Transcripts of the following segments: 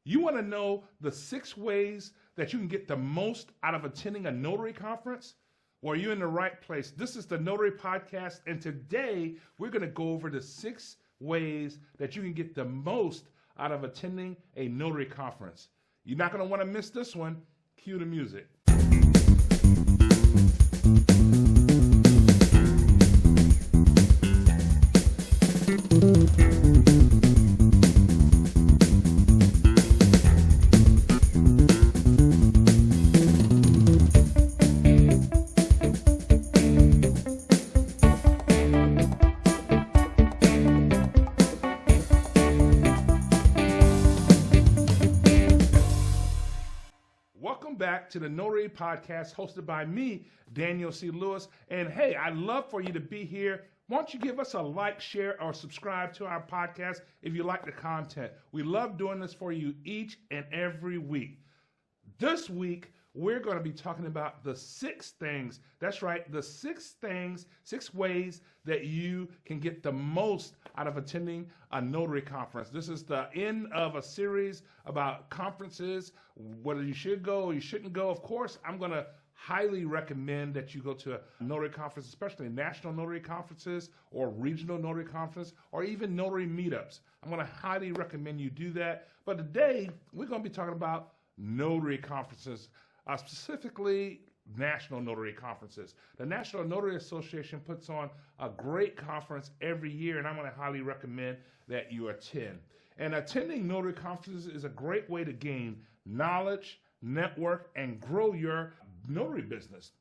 You want to know the 6 ways that you can get the most out of attending a notary conference? Well, you're in the right place. This is the Notary Podcast, and today we're going to go over the 6 ways that you can get the most out of attending a notary conference. You're not going to want to miss this one. Cue the music. Back to the Notary Podcast hosted by me, Daniel C. Lewis. And hey, I'd love for you to be here. Why don't you give us a like, share, or subscribe to our podcast if you like the content. We love doing this for you each and every week. This week, we're going to be talking about the 6 things. That's right, the 6 things, 6 ways that you can get the most out of attending a notary conference. This is the end of a series about conferences, whether you should go or you shouldn't go. Of course, I'm going to highly recommend that you go to a notary conference, especially national notary conferences or regional notary conferences or even notary meetups. I'm going to highly recommend you do that. But today, we're going to be talking about notary conferences. Specifically national notary conferences. The National Notary Association puts on a great conference every year, and I'm going to highly recommend that you attend. And attending notary conferences is a great way to gain knowledge, network, and grow your notary business.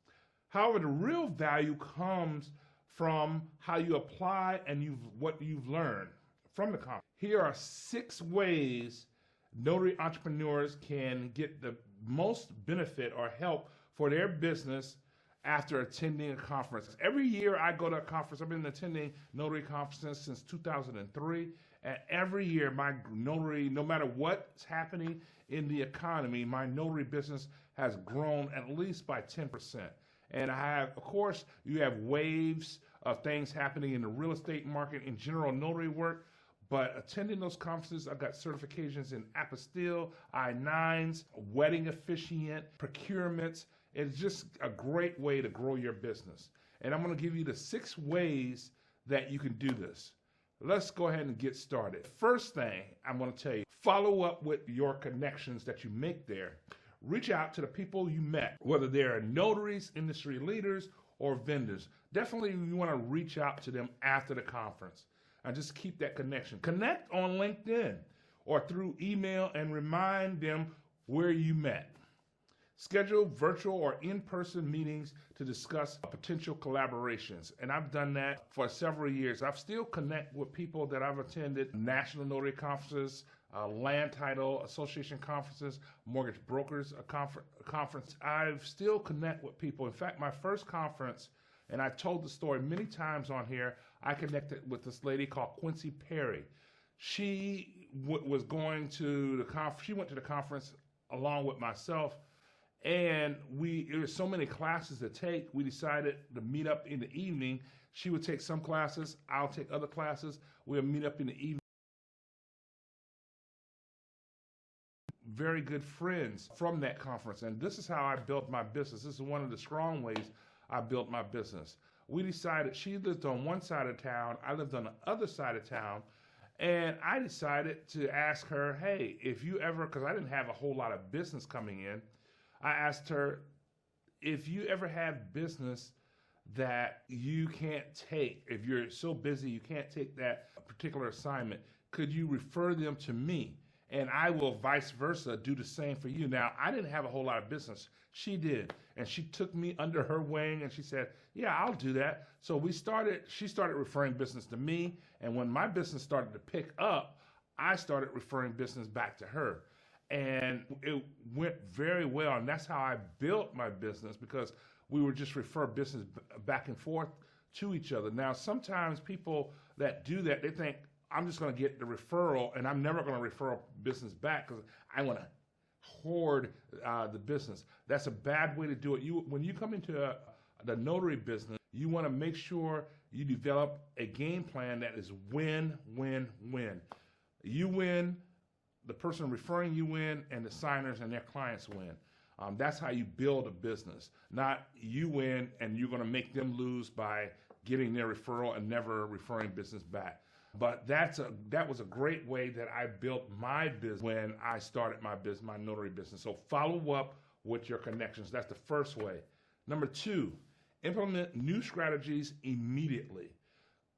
However, the real value comes from how you apply and what you've learned from the conference. Here are 6 ways notary entrepreneurs can get the most benefit or help for their business after attending a conference. Every year I go to a conference. I've been attending notary conferences since 2003. And every year my notary, no matter what's happening in the economy, my notary business has grown at least by 10%. And I have, of course, you have waves of things happening in the real estate market, in general notary work. But attending those conferences, I've got certifications in apostille, I-9s, wedding officiant, procurements. It's just a great way to grow your business. And I'm going to give you the 6 ways that you can do this. Let's go ahead and get started. First thing I'm going to tell you, follow up with your connections that you make there. Reach out to the people you met, whether they're notaries, industry leaders, or vendors. Definitely you want to reach out to them after the conference. And just keep that connection. Connect on LinkedIn or through email and remind them where you met. Schedule virtual or in-person meetings to discuss potential collaborations. And I've done that for several years. I've still connect with people that I've attended national notary conferences, land title association conferences, mortgage brokers conference. I've still connect with people. In fact, my first conference, and I told the story many times on here, I connected with this lady called Quincy Perry. She was going to the conference. She went to the conference along with myself, and there were so many classes to take. We decided to meet up in the evening. She would take some classes. I'll take other classes. We'll meet up in the evening. Very good friends from that conference, and this is how I built my business. This is one of the strong ways I built my business. We decided she lived on one side of town, I lived on the other side of town, and I decided to ask her, hey, if you ever, because I didn't have a whole lot of business coming in, I asked her, if you ever have business that you can't take, if you're so busy you can't take that particular assignment, could you refer them to me? And I will vice versa do the same for you. Now, I didn't have a whole lot of business. She did. And she took me under her wing and she said, yeah, I'll do that. So she started referring business to me. And when my business started to pick up, I started referring business back to her. And it went very well. And that's how I built my business, because we would just refer business back and forth to each other. Now, sometimes people that do that, they think, I'm just going to get the referral and I'm never going to refer business back because I want to hoard the business. That's a bad way to do it. When you come into the notary business, you want to make sure you develop a game plan that is win, win, win. You win, the person referring you win, and the signers and their clients win. That's how you build a business. Not you win and you're going to make them lose by getting their referral and never referring business back. But that was a great way that I built my business when I started my business, my notary business. So follow up with your connections. That's the first way. Number 2, implement new strategies immediately.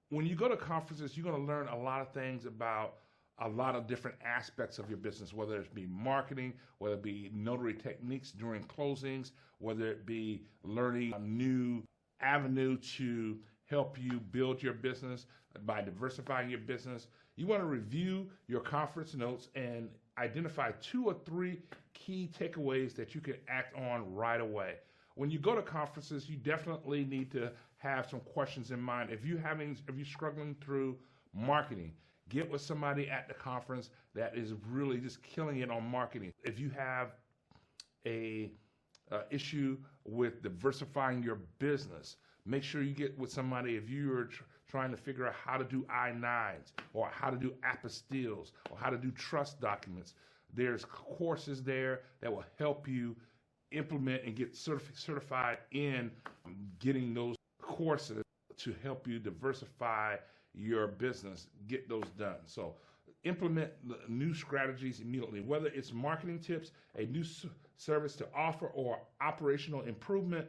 When you go to conferences, you're going to learn a lot of things about a lot of different aspects of your business, whether it be marketing, whether it be notary techniques during closings, whether it be learning a new avenue to help you build your business by diversifying your business. You want to review your conference notes and identify 2 or 3 key takeaways that you can act on right away. When you go to conferences, you definitely need to have some questions in mind. If you're struggling through marketing, get with somebody at the conference that is really just killing it on marketing. If you have a issue with diversifying your business, make sure you get with somebody. If you're trying to figure out how to do I-9s or how to do apostilles or how to do trust documents, there's courses there that will help you implement and get certified in getting those courses to help you diversify your business, get those done. So implement new strategies immediately, whether it's marketing tips, a new service to offer, or operational improvement.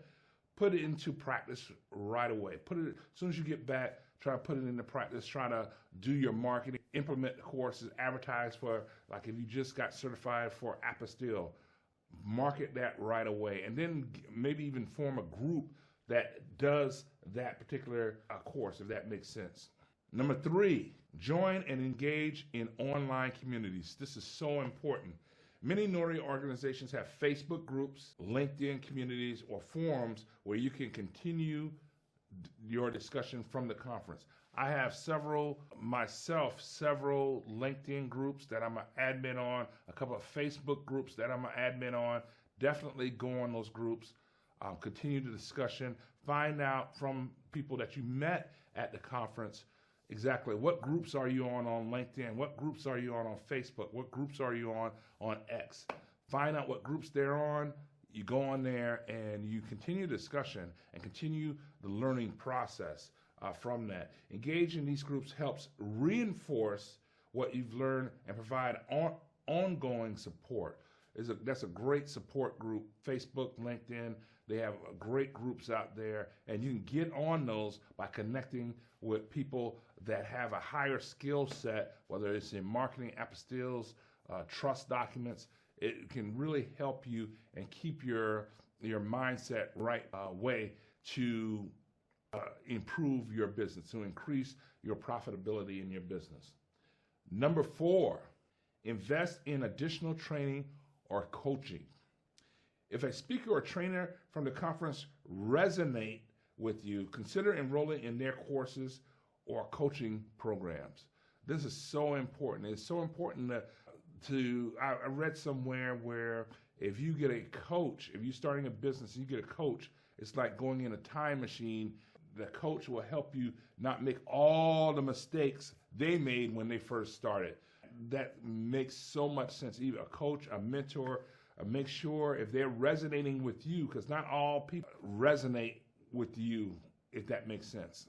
Put it into practice right away. Put it as soon as you get back. Try to put it into practice. Try to do your marketing. Implement the courses. Advertise for, like, if you just got certified for apostille, market that right away, and then maybe even form a group that does that particular course, if that makes sense. Number 3, join and engage in online communities. This is so important. Many notary organizations have Facebook groups, LinkedIn communities, or forums where you can continue your discussion from the conference. I have several LinkedIn groups that I'm an admin on, a couple of Facebook groups that I'm an admin on. Definitely go on those groups, continue the discussion, find out from people that you met at the conference exactly what groups are you on LinkedIn, what groups are you on Facebook, what groups are you on X. Find out what groups they're on. You go on there and you continue discussion and continue the learning process from that. Engage in these groups helps reinforce what you've learned and provide ongoing support. That's a great support group. Facebook, LinkedIn, they have great groups out there, and you can get on those by connecting with people that have a higher skill set, whether it's in marketing, apostilles, trust documents. It can really help you and keep your mindset right way to improve your business, to increase your profitability in your business. Number 4, invest in additional training or coaching. If a speaker or trainer from the conference resonate with you, consider enrolling in their courses or coaching programs. This is so important. It's so important I read somewhere where if you get a coach, if you're starting a business and you get a coach, it's like going in a time machine. The coach will help you not make all the mistakes they made when they first started. That makes so much sense. Either a coach, a mentor, make sure if they're resonating with you, because not all people resonate with you, if that makes sense.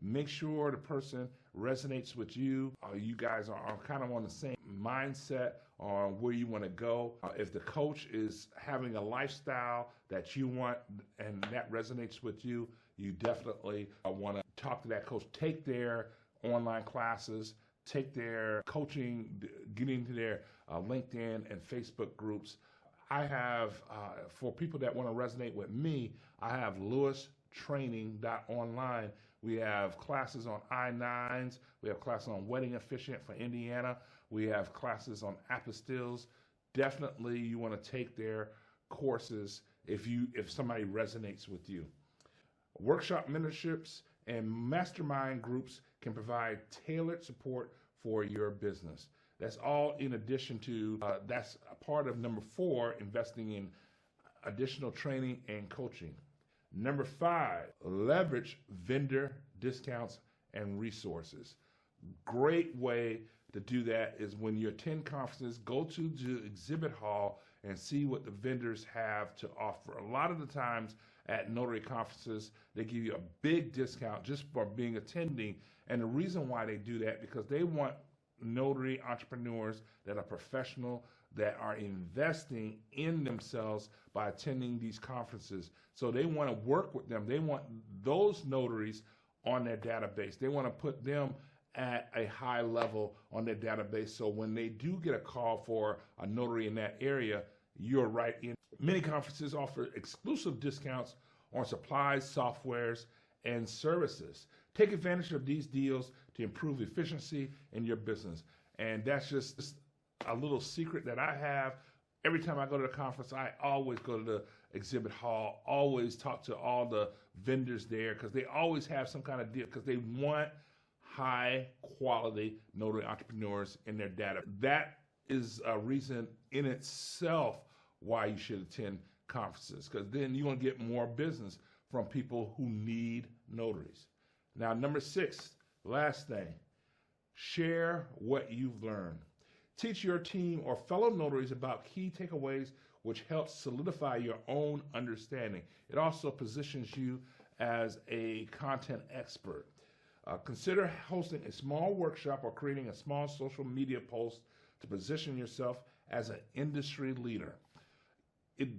Make sure the person resonates with you. You guys are kind of on the same mindset on where you want to go. If the coach is having a lifestyle that you want and that resonates with you, you definitely want to talk to that coach. Take their online classes, take their coaching, get into their LinkedIn and Facebook groups. I have, for people that want to resonate with me, I have lewistraining.online. We have classes on I-9s. We have classes on wedding officiant for Indiana. We have classes on apostilles. Definitely you want to take their courses if somebody resonates with you. Workshop mentorships and mastermind groups can provide tailored support for your business. That's all in addition to, that's a part of number 4, investing in additional training and coaching. Number 5, leverage vendor discounts and resources. Great way to do that is when you attend conferences, go to the exhibit hall and see what the vendors have to offer. A lot of the times at notary conferences, they give you a big discount just for being attending. And the reason why they do that, because they want notary entrepreneurs that are professional, that are investing in themselves by attending these conferences. So they want to work with them. They want those notaries on their database. They want to put them at a high level on their database. So when they do get a call for a notary in that area, you're right in. Many conferences offer exclusive discounts on supplies, softwares, and services. Take advantage of these deals to improve efficiency in your business. And that's just a little secret that I have. Every time I go to the conference, I always go to the exhibit hall, always talk to all the vendors there, because they always have some kind of deal, because they want high quality notary entrepreneurs in their data. That is a reason in itself why you should attend conferences, because then you're going to get more business from people who need notaries. Now, number 6, last thing, share what you've learned. Teach your team or fellow notaries about key takeaways, which helps solidify your own understanding. It also positions you as a content expert. Consider hosting a small workshop or creating a small social media post to position yourself as an industry leader.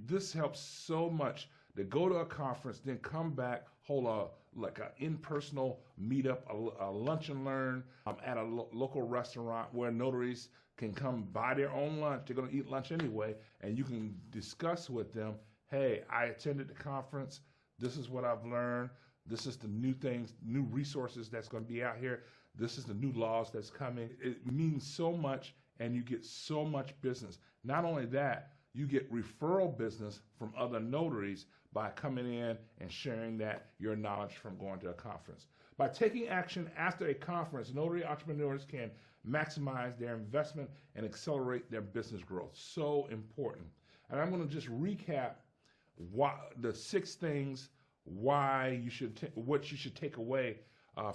This helps so much to go to a conference, then come back, hold an in-personal meetup, a lunch and learn at a local restaurant where notaries can come buy their own lunch. They're going to eat lunch anyway, and you can discuss with them, hey, I attended the conference. This is what I've learned. This is the new things, new resources that's going to be out here. This is the new laws that's coming. It means so much, and you get so much business. Not only that, you get referral business from other notaries by coming in and sharing your knowledge from going to a conference. By taking action after a conference, notary entrepreneurs can maximize their investment and accelerate their business growth. So important. And I'm going to just recap the 6 things what you should take away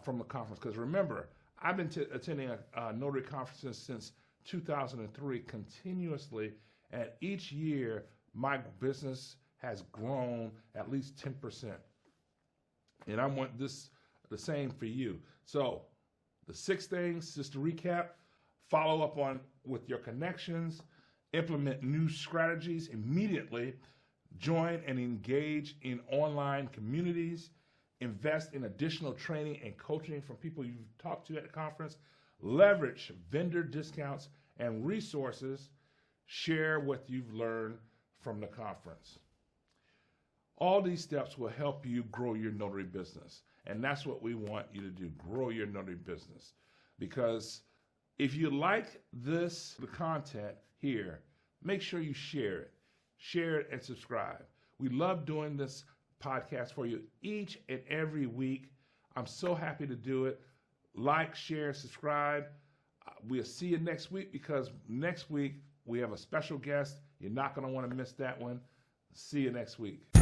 from the conference. Because remember, I've been attending a notary conferences since 2003 continuously, and each year my business has grown at least 10%. And I want the same for you. So the 6 things, just to recap: follow up with your connections, implement new strategies immediately, join and engage in online communities, invest in additional training and coaching from people you've talked to at the conference, leverage vendor discounts and resources, share what you've learned from the conference. All these steps will help you grow your notary business. And that's what we want you to do, grow your notary business. Because if you like the content here, make sure you share it. Share it and subscribe. We love doing this podcast for you each and every week. I'm so happy to do it. Like, share, subscribe. We'll see you next week, because next week we have a special guest. You're not going to want to miss that one. See you next week.